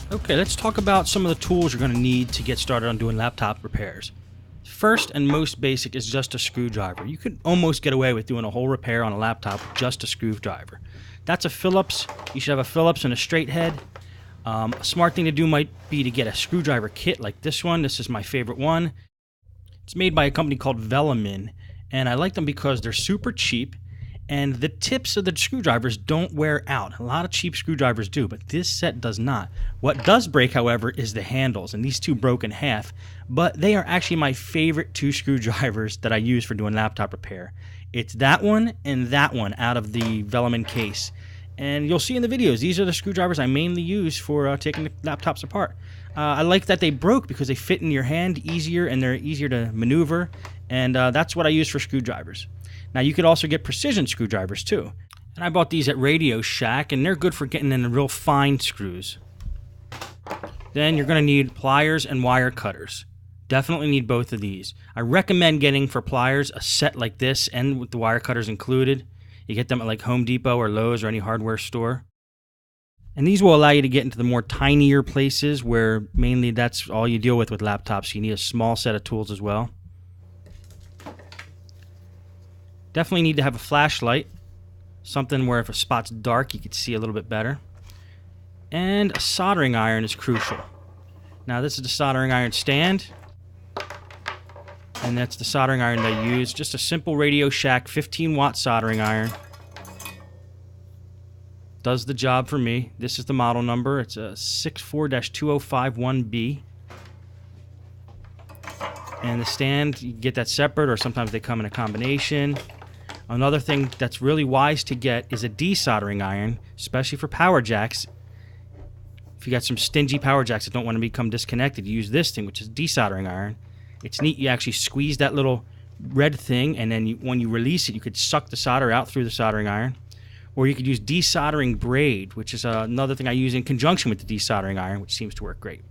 Okay, let's talk about some of the tools you're going to need to get started on doing laptop repairs. First and most basic is just a screwdriver. You could almost get away with doing a whole repair on a laptop with just a screwdriver. That's a Phillips. You should have a Phillips and a straight head. A smart thing to do might be to get a screwdriver kit like this one. This is my favorite one. It's made by a company called Velamin, and I like them because they're super cheap, and the tips of the screwdrivers don't wear out. A lot of cheap screwdrivers do, but this set does not. What does break, however, is the handles, and these two broke in half, but they are actually my favorite two screwdrivers that I use for doing laptop repair. It's that one and that one out of the Velamin case. And you'll see in the videos, these are the screwdrivers I mainly use for taking the laptops apart. I like that they broke because they fit in your hand easier and they're easier to maneuver, and that's what I use for screwdrivers. Now, you could also get precision screwdrivers too. And I bought these at Radio Shack, and they're good for getting in the real fine screws. Then you're going to need pliers and wire cutters. Definitely need both of these. I recommend getting for pliers a set like this and with the wire cutters included. You get them at like Home Depot or Lowe's or any hardware store. And these will allow you to get into the more tinier places where mainly that's all you deal with laptops. You need a small set of tools as well. Definitely need to have a flashlight. Something where if a spot's dark, you can see a little bit better. And a soldering iron is crucial. Now, this is the soldering iron stand. And that's the soldering iron that I use. Just a simple Radio Shack 15-watt soldering iron. Does the job for me. This is the model number. It's a 64-2051B. And the stand, you get that separate, or sometimes they come in a combination. Another thing that's really wise to get is a desoldering iron, especially for power jacks. If you got some stingy power jacks that don't want to become disconnected, you use this thing, which is desoldering iron. It's neat. You actually squeeze that little red thing, and then when you release it, you could suck the solder out through the soldering iron. Or you could use desoldering braid, which is another thing I use in conjunction with the desoldering iron, which seems to work great.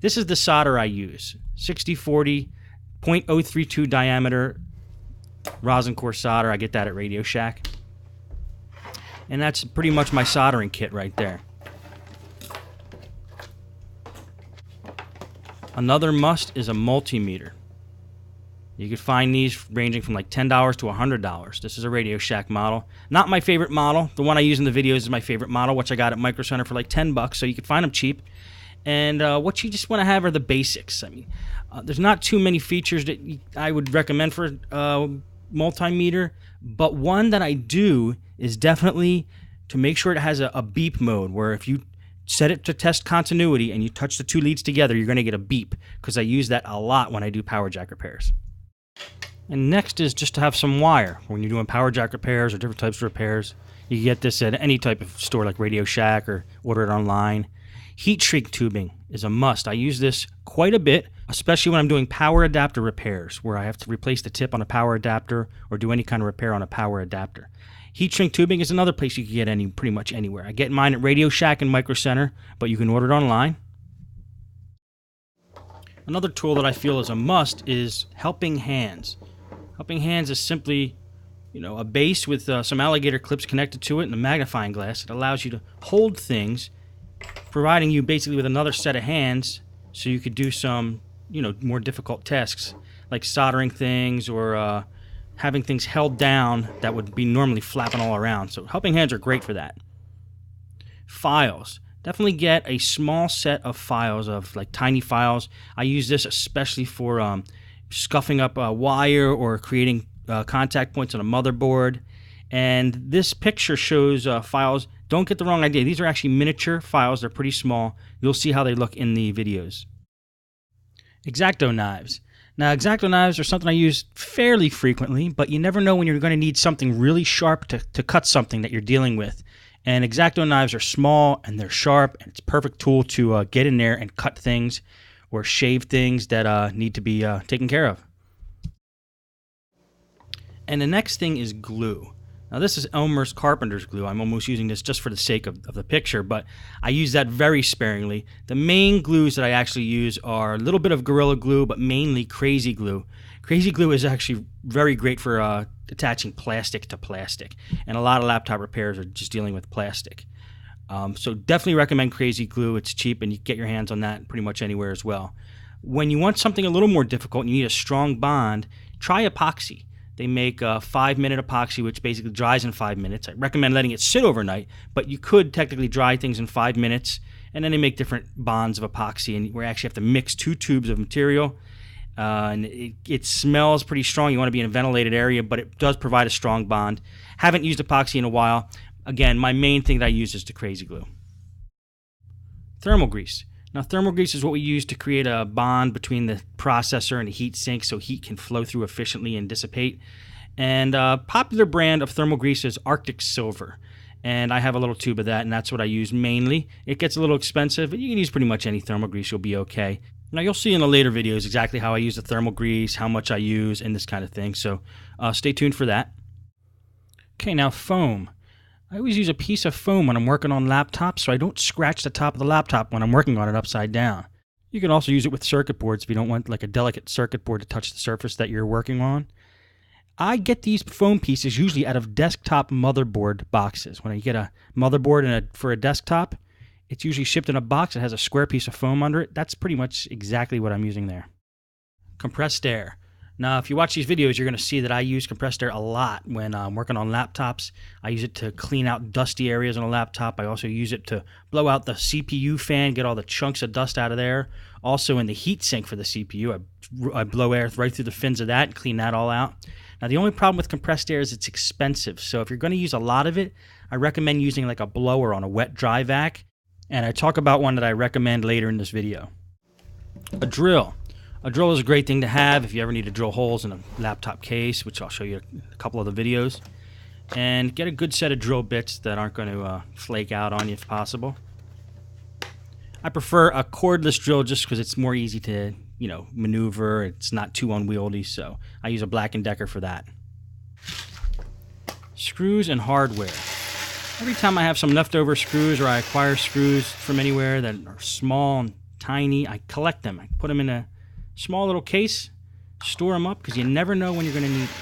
This is the solder I use. 6040, 0.032 diameter rosin core solder. I get that at Radio Shack. And that's pretty much my soldering kit right there. Another must is a multimeter. You can find these ranging from like $10 to $100. This is a Radio Shack model. Not my favorite model. The one I use in the videos is my favorite model, which I got at Micro Center for like $10, so you can find them cheap. And what you just want to have are the basics. I mean, there's not too many features that I would recommend for multimeter, but one that I do is definitely to make sure it has a beep mode, where if you set it to test continuity and you touch the two leads together, you're going to get a beep, because I use that a lot when I do power jack repairs. And next is just to have some wire. When you're doing power jack repairs or different types of repairs, you can get this at any type of store like Radio Shack or order it online. Heat shrink tubing is a must. I use this quite a bit, especially when I'm doing power adapter repairs, where I have to replace the tip on a power adapter or do any kind of repair on a power adapter. Heat shrink tubing is another place you can get pretty much anywhere. I get mine at Radio Shack and Micro Center, but you can order it online. Another tool that I feel is a must is helping hands. Helping hands is simply, a base with some alligator clips connected to it and a magnifying glass. It allows you to hold things, providing you basically with another set of hands so you could do some, more difficult tasks like soldering things or having things held down that would be normally flapping all around. So helping hands are great for that. Files. Definitely get a small set of files, of like tiny files. I use this especially for scuffing up a wire or creating contact points on a motherboard. And this picture shows files. Don't get the wrong idea. These are actually miniature files. They're pretty small. You'll see how they look in the videos. X-Acto knives. Now, X-Acto knives are something I use fairly frequently, but you never know when you're going to need something really sharp to cut something that you're dealing with. And X-Acto knives are small and they're sharp, and it's a perfect tool to get in there and cut things or shave things that need to be taken care of. And the next thing is glue. Now, this is Elmer's Carpenter's glue. I'm almost using this just for the sake of the picture, but I use that very sparingly. The main glues that I actually use are a little bit of Gorilla Glue, but mainly Crazy Glue. Crazy Glue is actually very great for attaching plastic to plastic, and a lot of laptop repairs are just dealing with plastic. So definitely recommend Crazy Glue. It's cheap and you get your hands on that pretty much anywhere as well. When you want something a little more difficult and you need a strong bond, try epoxy. They make a 5-minute epoxy, which basically dries in 5 minutes. I recommend letting it sit overnight, but you could technically dry things in 5 minutes. And then they make different bonds of epoxy, and we actually have to mix 2 tubes of material. And it smells pretty strong. You want to be in a ventilated area, but it does provide a strong bond. Haven't used epoxy in a while. Again, my main thing that I use is the Crazy Glue. Thermal grease. Now, thermal grease is what we use to create a bond between the processor and the heat sink so heat can flow through efficiently and dissipate. And a popular brand of thermal grease is Arctic Silver. And I have a little tube of that, and that's what I use mainly. It gets a little expensive, but you can use pretty much any thermal grease. You'll be okay. Now, you'll see in the later videos exactly how I use the thermal grease, how much I use, and this kind of thing. So stay tuned for that. Okay, now foam. I always use a piece of foam when I'm working on laptops so I don't scratch the top of the laptop when I'm working on it upside down. You can also use it with circuit boards if you don't want like a delicate circuit board to touch the surface that you're working on. I get these foam pieces usually out of desktop motherboard boxes. When you get a motherboard for a desktop, it's usually shipped in a box that has a square piece of foam under it. That's pretty much exactly what I'm using there. Compressed air. Now, if you watch these videos, you're going to see that I use compressed air a lot when I'm working on laptops. I use it to clean out dusty areas on a laptop. I also use it to blow out the CPU fan, get all the chunks of dust out of there. Also, in the heat sink for the CPU, I blow air right through the fins of that and clean that all out. Now, the only problem with compressed air is it's expensive. So if you're going to use a lot of it, I recommend using like a blower on a wet dry vac. And I talk about one that I recommend later in this video. A drill. A drill is a great thing to have if you ever need to drill holes in a laptop case, which I'll show you a couple of the videos. And get a good set of drill bits that aren't going to flake out on you if possible. I prefer a cordless drill just because it's more easy to, maneuver. It's not too unwieldy, so I use a Black & Decker for that. Screws and hardware. Every time I have some leftover screws or I acquire screws from anywhere that are small and tiny, I collect them. I put them in a small little case, store them up because you never know when you're going to need them.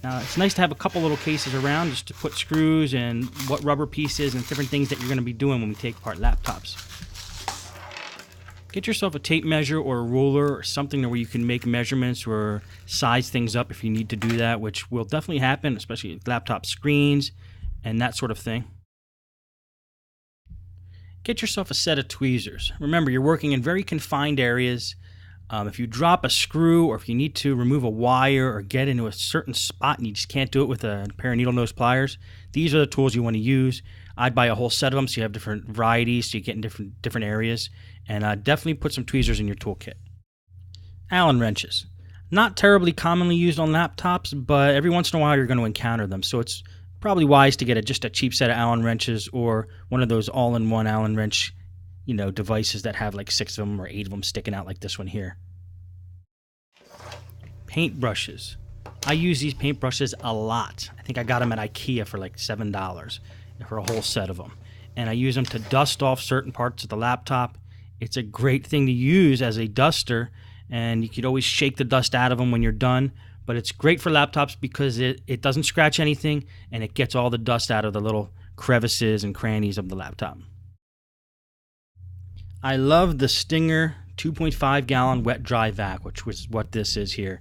Now, it's nice to have a couple little cases around just to put screws and what rubber pieces and different things that you're going to be doing when we take apart laptops. Get yourself a tape measure or a ruler or something where you can make measurements or size things up if you need to do that, which will definitely happen, especially with laptop screens and that sort of thing. Get yourself a set of tweezers. Remember, you're working in very confined areas. If you drop a screw or if you need to remove a wire or get into a certain spot and you just can't do it with a pair of needle nose pliers, these are the tools you want to use. I'd buy a whole set of them so you have different varieties so you get in different areas. And definitely put some tweezers in your toolkit. Allen wrenches. Not terribly commonly used on laptops, but every once in a while you're going to encounter them. So it's probably wise to get just a cheap set of Allen wrenches or one of those all-in-one Allen wrench devices that have like 6 of them or 8 of them sticking out like this one here. Paintbrushes. I use these paintbrushes a lot. I think I got them at IKEA for like $7 for a whole set of them. And I use them to dust off certain parts of the laptop. It's a great thing to use as a duster, and you could always shake the dust out of them when you're done. But it's great for laptops because it doesn't scratch anything, and it gets all the dust out of the little crevices and crannies of the laptop. I love the Stinger 2.5 gallon wet dry vac, which was what this is here.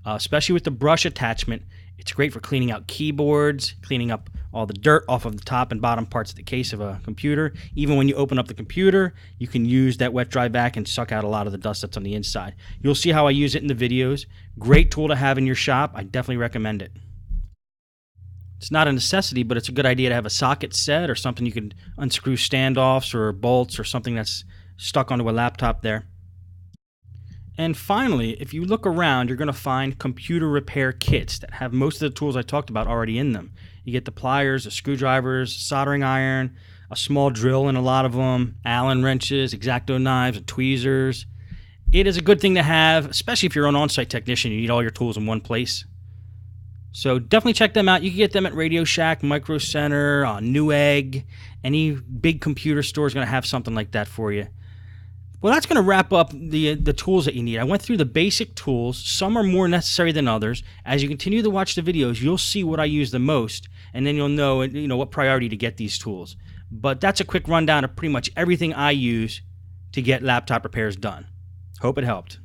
Especially with the brush attachment, it's great for cleaning out keyboards, cleaning up all the dirt off of the top and bottom parts of the case of a computer. Even when you open up the computer, you can use that wet dry vac and suck out a lot of the dust that's on the inside. You'll see how I use it in the videos. Great tool to have in your shop. I definitely recommend it. It's not a necessity, but it's a good idea to have a socket set or something you can unscrew standoffs or bolts or something that's stuck onto a laptop there. And finally, if you look around, you're going to find computer repair kits that have most of the tools I talked about already in them. You get the pliers, the screwdrivers, soldering iron, a small drill in a lot of them, Allen wrenches, X-Acto knives, and tweezers. It is a good thing to have, especially if you're an on-site technician. You need all your tools in one place. So definitely check them out. You can get them at Radio Shack, Micro Center, Newegg. Any big computer store is going to have something like that for you. Well, that's going to wrap up the tools that you need. I went through the basic tools. Some are more necessary than others. As you continue to watch the videos, you'll see what I use the most, and then you'll know what priority to get these tools. But that's a quick rundown of pretty much everything I use to get laptop repairs done. Hope it helped.